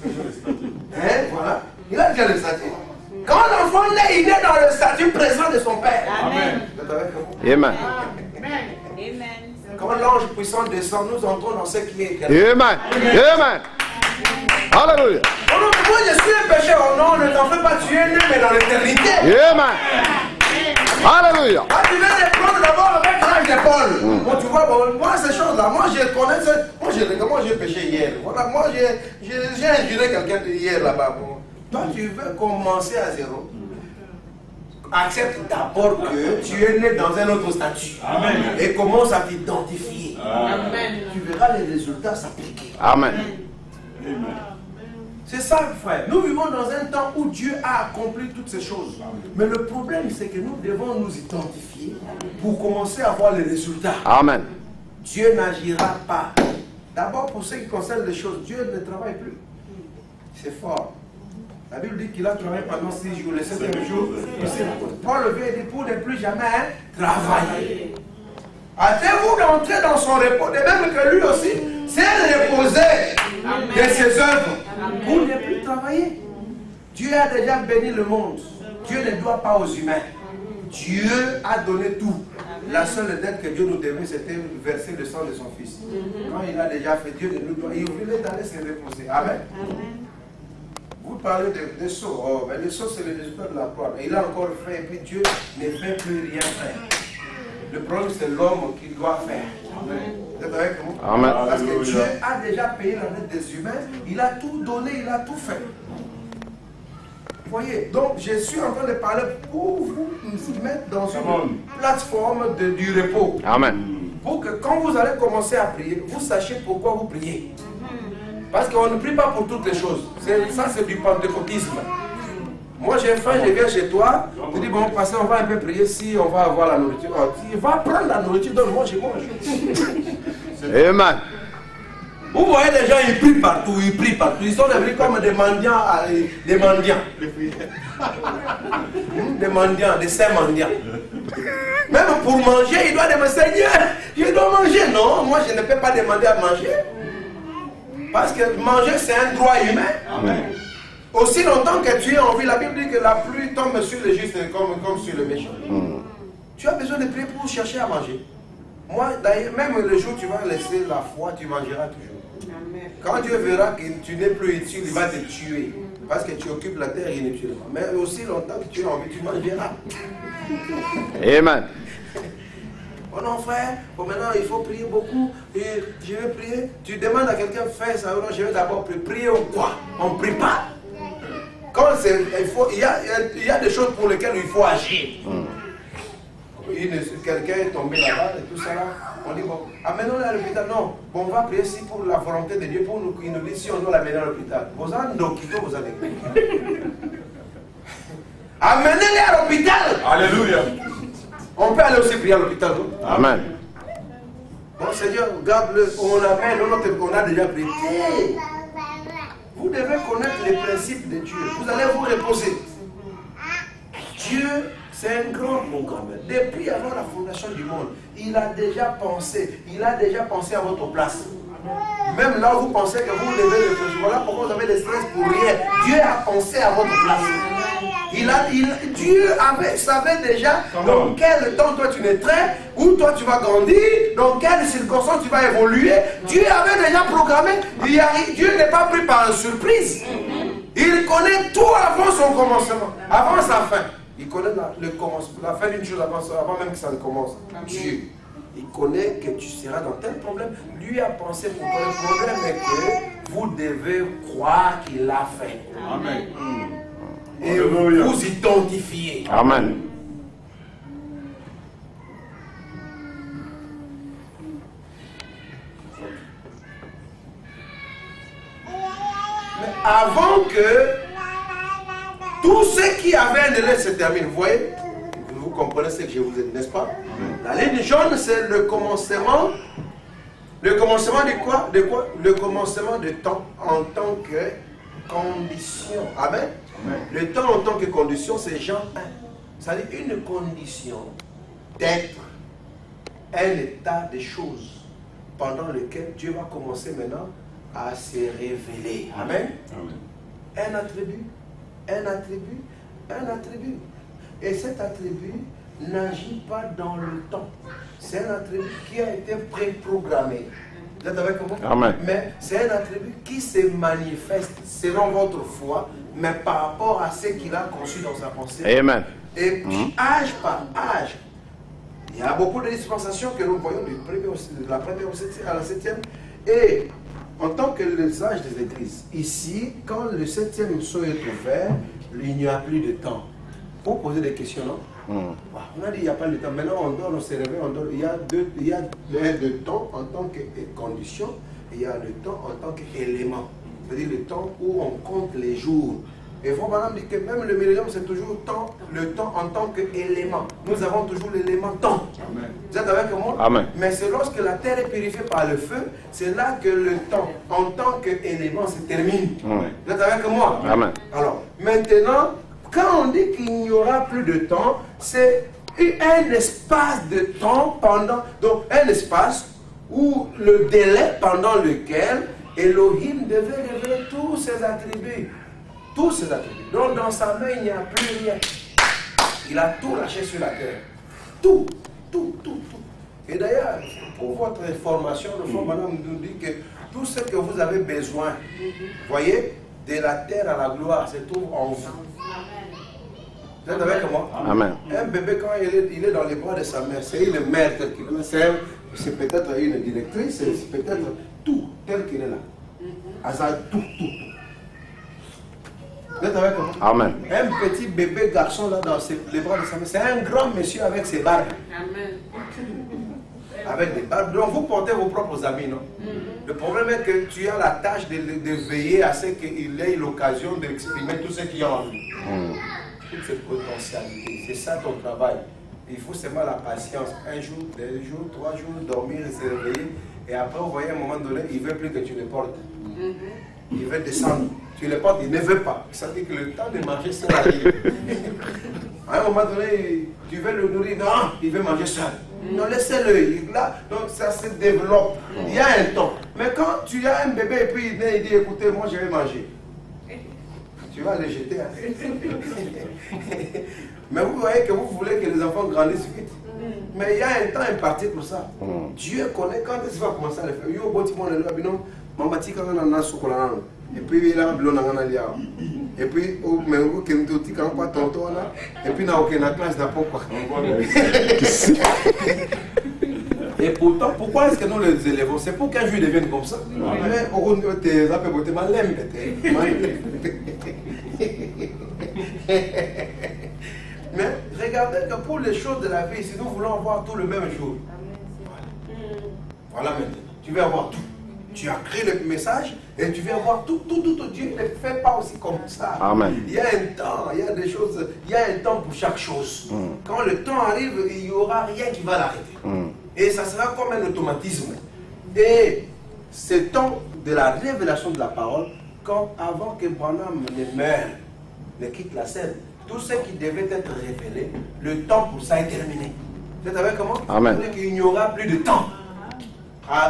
Hein, voilà. Il a déjà le statut. Quand l'enfant naît, il est dans le statut présent de son père. Amen. Amen. Amen. Quand l'ange puissant descend, nous entrons dans ce qui est éternel. Amen. Amen. Alléluia. Oh non, moi je suis un péché. Oh non, ne t'en fais pas, tu es né, mais dans l'éternité. Amen. Alléluia. Ah, tu viens de prendre d'abord avec l'âge de Paul. Bon, tu vois, bon, moi, ces choses-là, moi, je connais, moi, j'ai péché hier. Voilà, moi, j'ai injuré quelqu'un hier là-bas. Bon. Toi, tu veux commencer à zéro. Accepte d'abord que tu es né dans un autre statut. Amen. Et commence à t'identifier. Amen. Tu verras les résultats s'appliquer. Amen. C'est ça, frère. Nous vivons dans un temps où Dieu a accompli toutes ces choses. Mais le problème, c'est que nous devons nous identifier pour commencer à voir les résultats. Amen. Dieu n'agira pas. D'abord, pour ce qui concerne les choses, Dieu ne travaille plus. C'est fort. La Bible dit qu'il a travaillé pendant 6 jours. Le 7e jour, Paul vient dire pour ne plus jamais travailler. Hâtez-vous d'entrer dans son repos, de même que lui aussi s'est reposé de ses œuvres pour ne plus travailler. Dieu a déjà béni le monde. Dieu ne doit pas aux humains. Dieu a donné tout. La seule dette que Dieu nous devait, c'était verser le sang de son fils. Quand il a déjà fait, Dieu ne nous doit. Il voulait d'aller se reposer. Amen. Vous parlez de sceaux. Oh, mais le sceau, c'est le résultat de la croix. Il a encore fait, et puis Dieu ne fait plus rien faire. Le problème, c'est l'homme qui doit faire. Vous êtes avec moi? Amen. Parce que Dieu a déjà payé la dette des humains. Il a tout donné, il a tout fait. Vous voyez? Donc, je suis en train de parler pour vous mettre dans une plateforme du repos. Amen. Pour que quand vous allez commencer à prier, vous sachiez pourquoi vous priez. Parce qu'on ne prie pas pour toutes les choses. Ça, c'est du pentecôtisme. Moi, j'ai faim, je viens chez toi. Tu dis, bon, pasteur, on va un peu prier si on va avoir la nourriture. Il va prendre la nourriture, donne-moi, je mange. Amen. Vous voyez les gens, ils prient partout, ils prient partout. Ils sont devenus comme des mendiants. Des mendiants. Des mendiants, des saints mendiants. Même pour manger, il doit demander, Seigneur, je dois manger. Non, moi, je ne peux pas demander à manger. Parce que manger, c'est un droit humain. Amen. Aussi longtemps que tu es en vie, la Bible dit que la pluie tombe sur le juste comme sur le méchant. Tu as besoin de prier pour chercher à manger. Moi, d'ailleurs, même le jour où tu vas laisser la foi, tu mangeras toujours. Amen. Quand Dieu verra que tu n'es plus utile, il va te tuer. Parce que tu occupes la terre inutilement. Mais aussi longtemps que tu es en vie, tu mangeras. Amen. Oh non, frère, bon, maintenant il faut prier beaucoup. Et je vais prier. Tu demandes à quelqu'un de faire ça. Non, je vais d'abord prier ou quoi? On ne prie pas. Quand il y a des choses pour lesquelles il faut agir. Quelqu'un est tombé là-bas et tout ça là. On dit bon, amenons-le à l'hôpital. Non, bon, on va prier si pour la volonté de Dieu, pour qu'il nous dise si on doit l'amener à l'hôpital. Vous en quittez, vous allez. Amenez-les à l'hôpital. Alléluia. On peut aller aussi prier à l'hôpital. Amen. Bon Seigneur, garde-le, on amène, on a déjà prié. Vous devez connaître les principes de Dieu. Vous allez vous reposer. Dieu, c'est un grand programme. Depuis avant la fondation du monde, il a déjà pensé à votre place. Même là où vous pensez que vous devez réfléchir, voilà pourquoi vous avez des stress pour rien. Dieu a pensé à votre place. Dieu savait déjà dans quel temps toi tu naîtrais, où toi tu vas grandir, dans quelles circonstances tu vas évoluer. Dieu avait déjà programmé. Dieu n'est pas pris par une surprise. Il connaît tout avant son commencement, avant sa fin. Il connaît la fin d'une chose avant même que ça ne commence. Dieu. Il connaît que tu seras dans tel problème. Lui a pensé pour toi. Le problème est que vous devez croire qu'il l'a fait. Amen. Et vous identifiez. Amen. Mais avant que tout ce qui avait un délai se termine, vous voyez, vous comprenez ce que je vous ai dit, n'est-ce pas? La ligne jaune, c'est le commencement. Le commencement de quoi? Le commencement de temps en tant que condition. Amen. Le temps en tant que condition, c'est Jean 1. C'est-à-dire une condition d'être, un état de choses pendant lequel Dieu va commencer maintenant à se révéler. Amen. Un attribut, un attribut, un attribut. Et cet attribut n'agit pas dans le temps. C'est un attribut qui a été préprogrammé. Vous êtes avec moi? Amen. Mais c'est un attribut qui se manifeste selon votre foi, mais par rapport à ce qu'il a conçu dans sa pensée. Amen. Et puis, âge par âge, il y a beaucoup de dispensations que nous voyons de la première à la septième. Et en tant que le sage des églises, ici, quand le septième sceau est ouvert, il n'y a plus de temps. Pour poser des questions, non? On a dit il n'y a pas de temps. Maintenant, on dort, on se réveille, on dort. Il y a le temps en tant que condition, et il y a le temps en tant qu'élément. C'est-à-dire le temps où on compte les jours. Et Frère Branham dit que même le millénium, c'est toujours le temps en tant qu'élément. Nous avons toujours l'élément temps. Amen. Vous êtes avec moi? Amen. Mais c'est lorsque la terre est purifiée par le feu, c'est là que le temps en tant qu'élément se termine. Amen. Vous êtes avec moi? Amen. Alors, maintenant, quand on dit qu'il n'y aura plus de temps, c'est un espace de temps pendant, donc un espace où le délai pendant lequel Elohim devait révéler tous ses attributs. Tous ses attributs. Donc dans sa main, il n'y a plus rien. Il a tout lâché sur la terre. Tout. Et d'ailleurs, pour votre information, le Frère Branham nous dit que tout ce que vous avez besoin, voyez, de la terre à la gloire, se trouve en vous. Vous êtes avec moi? Amen. Un bébé, quand il est dans les bras de sa mère, c'est une mère telle qu'il est. C'est peut-être une directrice, c'est peut-être tout tel qu'il est là. Tout. Vous êtes avec moi? Amen. Un petit bébé garçon là dans les bras de sa mère, c'est un grand monsieur avec ses barbes. Amen. Avec des barbes. Donc vous portez vos propres amis, non? Le problème est que tu as la tâche de veiller à ce qu'il ait l'occasion d'exprimer tout ce qu'il y a en lui. Toute cette potentialité, c'est ça ton travail. Il faut seulement la patience. Un jour, 2 jours, 3 jours, dormir et se réveiller. Et après, vous voyez, à un moment donné, il ne veut plus que tu le portes. Il veut descendre. Tu le portes, il ne veut pas. Ça veut dire que le temps de manger seul arrive. À un moment donné, tu veux le nourrir. Non, il veut manger seul. Non, laissez-le. Là, donc ça se développe. Il y a un temps. Mais quand tu as un bébé et puis il dit, écoutez, moi je vais manger. Tu vas les jeter. Mais vous voyez que vous voulez que les enfants grandissent vite. Mais il y a un temps imparti pour ça. Dieu connaît quand est-ce qu'il va commencer à le faire. Et puis il a un blond dans la lia. Et puis au même qui me dit quand pas tonton là. Et puis n'a aucune classe d'apport quoi. Et pourtant, pourquoi est-ce que nous les élevons? C'est pour qu'un jour ils deviennent comme ça. Mais au tes appels pour te malem Mais regardez que pour les choses de la vie, si nous voulons avoir tout le même jour. Voilà maintenant. Tu veux avoir tout. Tu as créé le message et tu veux avoir tout. Dieu ne fait pas aussi comme ça. Amen. Il y a un temps, il y a des choses, il y a un temps pour chaque chose. Quand le temps arrive, il n'y aura rien qui va l'arrêter. Et ça sera comme un automatisme. Et ce temps de la révélation de la parole, quand avant que Branham ne meure, ne quitte la scène, tout ce qui devait être révélé, le temps pour ça est terminé. Vous êtes avec comment? Amen. Il n'y aura plus de temps.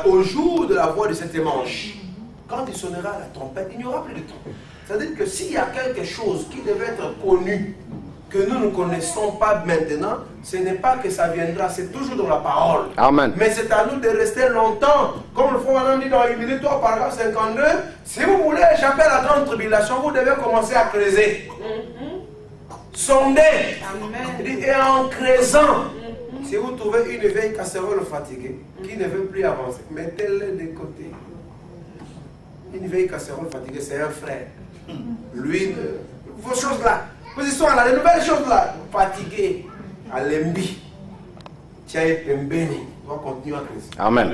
Au jour de la voix de cet manche, quand il sonnera la trompette, il n'y aura plus de temps. C'est-à-dire que s'il y a quelque chose qui devait être connu, que nous ne connaissons pas maintenant, ce n'est pas que ça viendra, c'est toujours dans la parole. Amen. Mais c'est à nous de rester longtemps. Comme le Frère dit dans Humilité 3, paragraphe 52, si vous voulez échapper à la grande tribulation, vous devez commencer à creuser. Sonder. Et en creusant, si vous trouvez une vieille casserole fatiguée, qui ne veut plus avancer, mettez-le de côté. Une vieille casserole fatiguée, c'est un frère. Lui, vos choses là, vos histoires là, les nouvelles choses là, fatigué, à l'embi. Tiens, pembeni, on va continuer à creuser. Amen.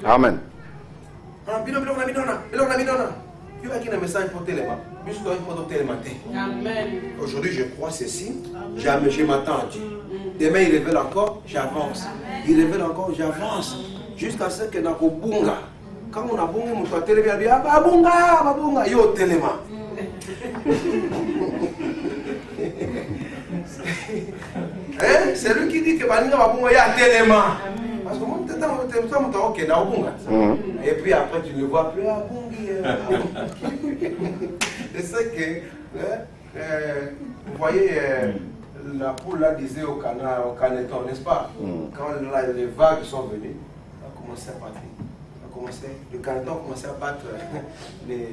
Amen. Tu vois qu'il y a un message pour téléma. Aujourd'hui, je crois ceci. Je m'attends à Dieu. Demain, il révèle encore, j'avance. Il révèle encore, j'avance. Jusqu'à ce que dans Bunga, quand on a bunga, on doit téléma. Babunga, yo téléma. C'est lui qui dit que Baninga Babunga, il y a téléma. Parce que moi, et puis après, tu ne vois plus à Bungi. C'est ça que, vous voyez, la poule là disait au caneton, n'est-ce pas? Quand les vagues sont venues, ça a commencé à battre. Le caneton a commencé à battre les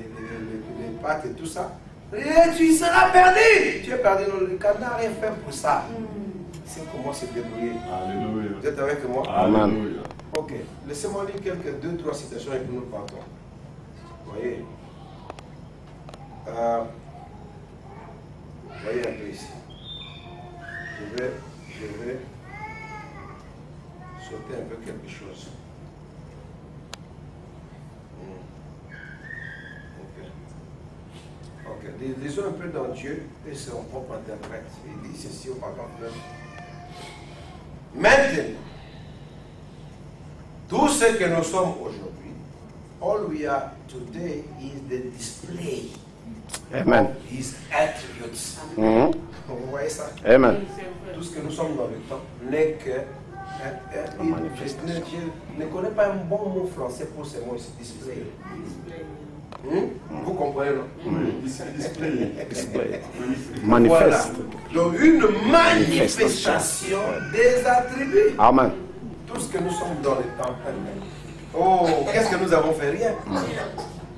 pattes et tout ça. Et tu seras perdu. Tu es perdu. Le canard est fait pour ça. sait comment se débrouiller. Alléluia. Vous êtes avec moi? Alléluia. Ok. Laissez-moi lire quelques 2-3 citations et puis nous partons. Vous voyez? Voyez un peu ici. Je vais sauter un peu quelque chose. Ok. Lisons un peu dans Dieu et son propre interprète. Il dit ceci au paragraphe 9. Maintenant, tout ce que nous sommes aujourd'hui, all we are today is the display Amen. of his attributes. Mhm. Vous voyez ça? Amen. Tout ce que nous sommes dans le temps n'est que je ne connais pas un bon mot français pour ce mot ici, display. Vous comprenez, non? Display. Voilà. Manifeste. Donc une manifestation des attributs. Amen. Tout ce que nous sommes dans le temps. Oh, qu'est-ce que nous avons fait? Rien.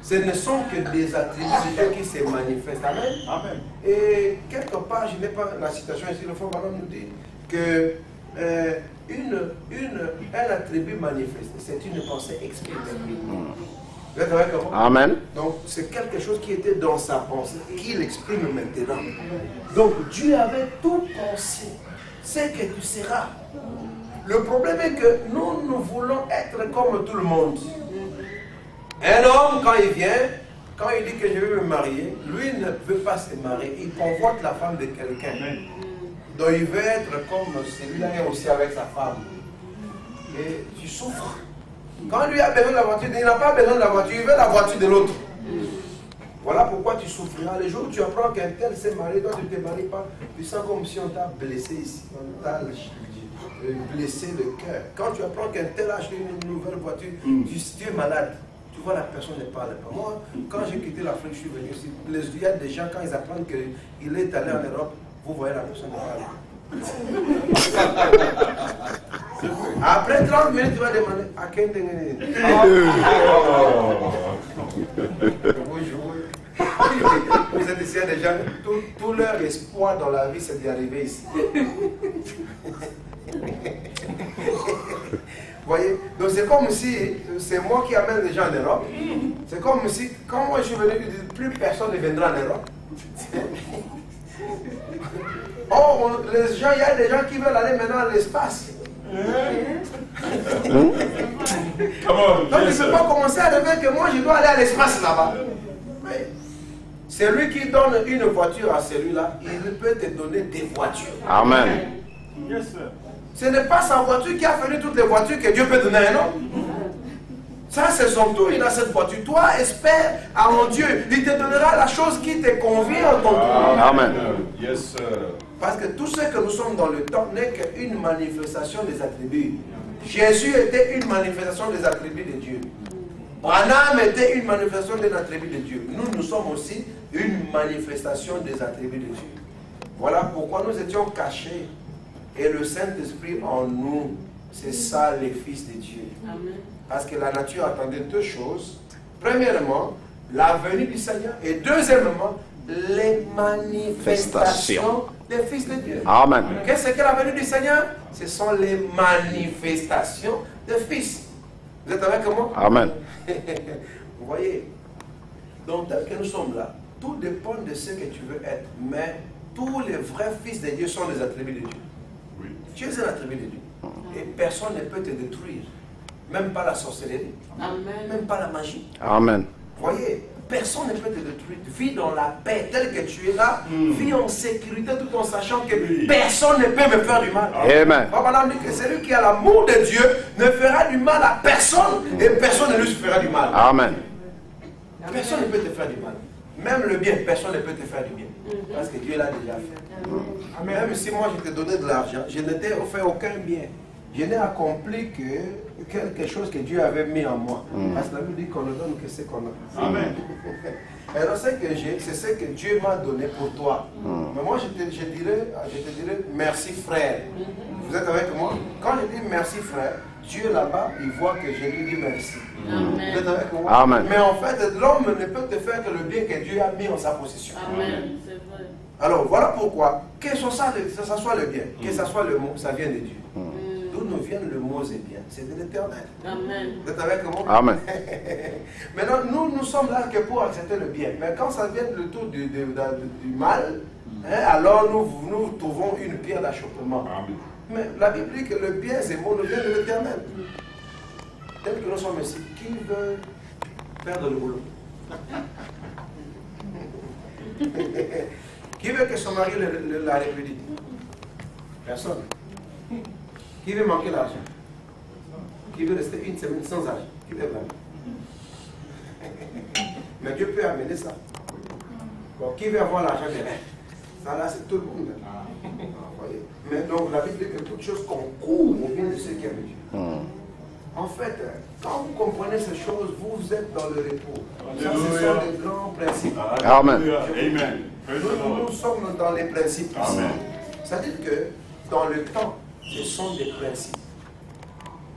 Ce ne sont que des attributs de Dieu qui se manifestent. Amen. Amen. Et quelque part, je n'ai pas la citation ici, le frère Ballon nous dit que un attribut manifesté, c'est une pensée exprimée. Vous êtes avec moi? Amen. Donc, c'est quelque chose qui était dans sa pensée, qu'il exprime maintenant. Donc, Dieu avait tout pensé. C'est que tu seras. Le problème est que nous voulons être comme tout le monde. Un homme, quand il vient, quand il dit que je veux me marier, lui ne veut pas se marier. Il convoite la femme de quelqu'un. Donc, il veut être comme celui-là est aussi avec sa femme. Et tu souffres. Quand lui a besoin de la voiture, il n'a pas besoin de la voiture, il veut la voiture de l'autre. Voilà pourquoi tu souffriras. Le jour où tu apprends qu'un tel s'est marié, toi tu ne te maries pas, tu sens comme si on t'a blessé ici, on t'a blessé le cœur. Quand tu apprends qu'un tel a acheté une nouvelle voiture, tu es malade. Tu vois, la personne ne parle pas. Moi, quand j'ai quitté l'Afrique, je suis venu ici. Il y a des gens, quand ils apprennent qu'il est allé en Europe, vous voyez la personne ne parle pas. Après 30 minutes, tu vas demander à quel vous êtes ici, des gens, tout leur espoir dans la vie, c'est d'y arriver ici. Vous voyez? Donc c'est comme si c'est moi qui amène les gens en Europe. C'est comme si, quand moi je suis venu, plus personne ne viendra en Europe. Oh, les gens, il y a des gens qui veulent aller maintenant à l'espace. Donc il ne peut pas commencer à rêver que moi je dois aller à l'espace là-bas. C'est lui qui donne une voiture à celui-là, il peut te donner des voitures. Amen. Yes, sir. Ce n'est pas sa voiture qui a fait toutes les voitures que Dieu peut donner à un homme. Ça, c'est son tour, il a cette voiture. Toi, espère à mon Dieu, il te donnera la chose qui te convient en ton tour. Amen. Yes, sir. Parce que tout ce que nous sommes dans le temps n'est qu'une manifestation des attributs. Jésus était une manifestation des attributs de Dieu. Branham était une manifestation des attributs de Dieu. Nous sommes aussi une manifestation des attributs de Dieu. Voilà pourquoi nous étions cachés. Et le Saint-Esprit en nous, c'est ça les fils de Dieu. Amen. Parce que la nature attendait deux choses. Premièrement, la venue du Seigneur. Et deuxièmement, les manifestations des fils de Dieu. Amen. Qu'est-ce que la venue du Seigneur? Ce sont les manifestations des fils. Vous êtes avec moi? Amen. Vous voyez? Donc, tel que nous sommes là, tout dépend de ce que tu veux être. Mais tous les vrais fils de Dieu sont des attributs de Dieu. Oui. Tu es un attribut de Dieu. Et personne ne peut te détruire. Même pas la sorcellerie. Amen. Même pas la magie. Amen. Vous voyez? Personne ne peut te détruire. Vis dans la paix telle que tu es là. Vis en sécurité tout en sachant que personne ne peut me faire du mal. Amen. Papa dit que celui qui a l'amour de Dieu ne fera du mal à personne et personne ne lui fera du mal. Amen. Personne ne peut te faire du mal. Même le bien, personne ne peut te faire du bien. Parce que Dieu l'a déjà fait. Même si moi je t'ai donné de l'argent, je ne t'ai fait aucun bien. Je n'ai accompli que quelque chose que Dieu avait mis en moi. Parce que la Bible dit qu'on ne donne que ce qu'on a. Amen. Alors ce que j'ai, c'est ce que Dieu m'a donné pour toi. Mais moi je te dirais merci frère. Vous êtes avec moi? Quand je dis merci frère, Dieu là-bas, il voit que je lui dis merci. Amen. Vous êtes avec moi? Amen. Mais en fait, l'homme ne peut te faire que le bien que Dieu a mis en sa possession. Amen. C'est vrai. Alors voilà pourquoi, que ce soit le bien, que ce soit le mot, ça vient de Dieu. D'où nous vient le mot et bien? C'est de l'Éternel. Amen. Vous êtes avec moi? Amen. Maintenant, nous sommes là que pour accepter le bien. Mais quand ça vient le tour du mal, alors nous trouvons une pierre d'achoppement. Mais la Bible dit que le bien, c'est bon, nous vient de l'Éternel. Tel que nous sommes ici, qui veut perdre le boulot? Qui veut que son mari la répudie? Personne. Qui veut manquer l'argent? Qui veut rester une semaine sans argent? Qui veut vraiment? Mais Dieu peut amener ça. Bon, qui veut avoir l'argent de rien? Ça là, c'est tout le monde. Voyez? Mais donc la Bible dit que toute chose concourt au bien de ceux qui aiment Dieu. En fait, quand vous comprenez ces choses, vous êtes dans le repos. Ça, ce sont des grands principes. Amen. Amen. Nous sommes dans les principes ici. C'est-à-dire que dans le temps, ce sont des principes.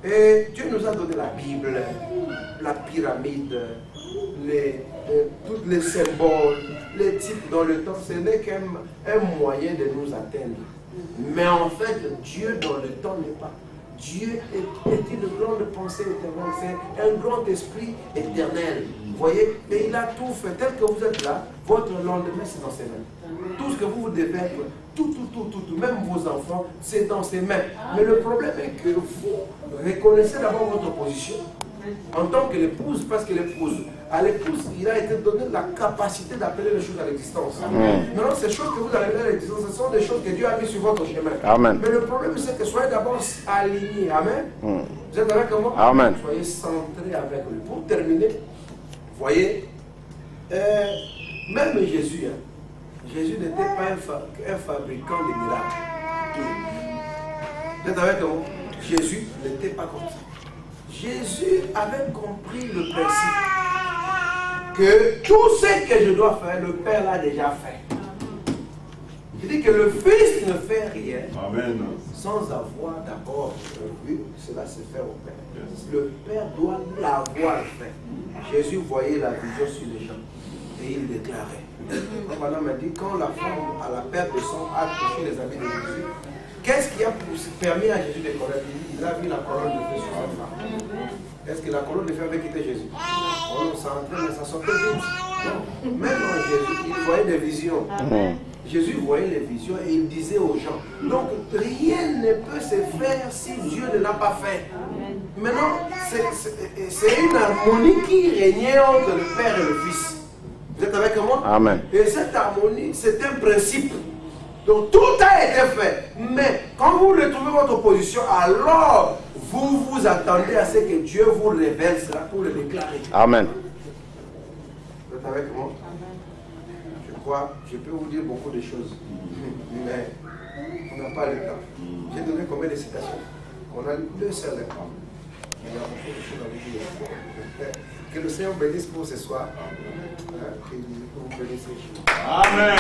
Et Dieu nous a donné la Bible, la pyramide, tous les symboles, les types dans le temps. Ce n'est qu'un moyen de nous atteindre. Mais en fait, Dieu dans le temps n'est pas. Dieu est une grande pensée éternelle, c'est un grand esprit éternel. Vous voyez? Et il a tout fait. Tel que vous êtes là, votre lendemain, c'est dans ses mains. Tout ce que vous devez être, tout, même vos enfants, c'est dans ses mains. Mais le problème est que vous reconnaissez d'abord votre position en tant que l'épouse, parce que à l'épouse, il a été donné la capacité d'appeler les choses à l'existence. Maintenant, ces choses que vous avez à l'existence, ce sont des choses que Dieu a mis sur votre chemin. Amen. Mais le problème, c'est que soyez d'abord alignés. Amen. Vous êtes avec moi? Amen. Soyez centrés avec lui. Pour terminer, vous voyez, même Jésus, Jésus n'était pas un fabricant de miracles. Vous êtes avec moi? Jésus n'était pas comme ça. Jésus avait compris le principe que tout ce que je dois faire, le Père l'a déjà fait. Il dit que le Fils ne fait rien sans avoir d'abord vu cela se faire au Père. Le Père doit l'avoir fait. Jésus voyait la vision sur les gens et il déclarait. Pendant m'a dit, quand la femme à la perte de sang a touché les habits de Jésus, qu'est-ce qui a permis à Jésus de connaître? Il a vu la colonne de feu sur sa femme. Est-ce que la colonne de feu avait quitté Jésus? On s'entrait, mais ça sortait vite. Non. Même Jésus, il voyait des visions. Jésus voyait les visions et il disait aux gens. Donc rien ne peut se faire si Dieu ne l'a pas fait. Maintenant, c'est une harmonie qui régnait entre le Père et le Fils. Vous êtes avec moi? Amen. Et cette harmonie, c'est un principe. Donc tout a été fait. Mais quand vous retrouvez votre position, alors vous vous attendez à ce que Dieu vous révèle cela pour le déclarer. Amen. Vous êtes avec moi? Je crois, je peux vous dire beaucoup de choses. Mais on n'a pas le temps. J'ai donné combien de citations? On a lu 2 seules. Il y a beaucoup de choses à vous dire. Que le Seigneur bénisse pour ce soir. Que vous bénisse. Amen.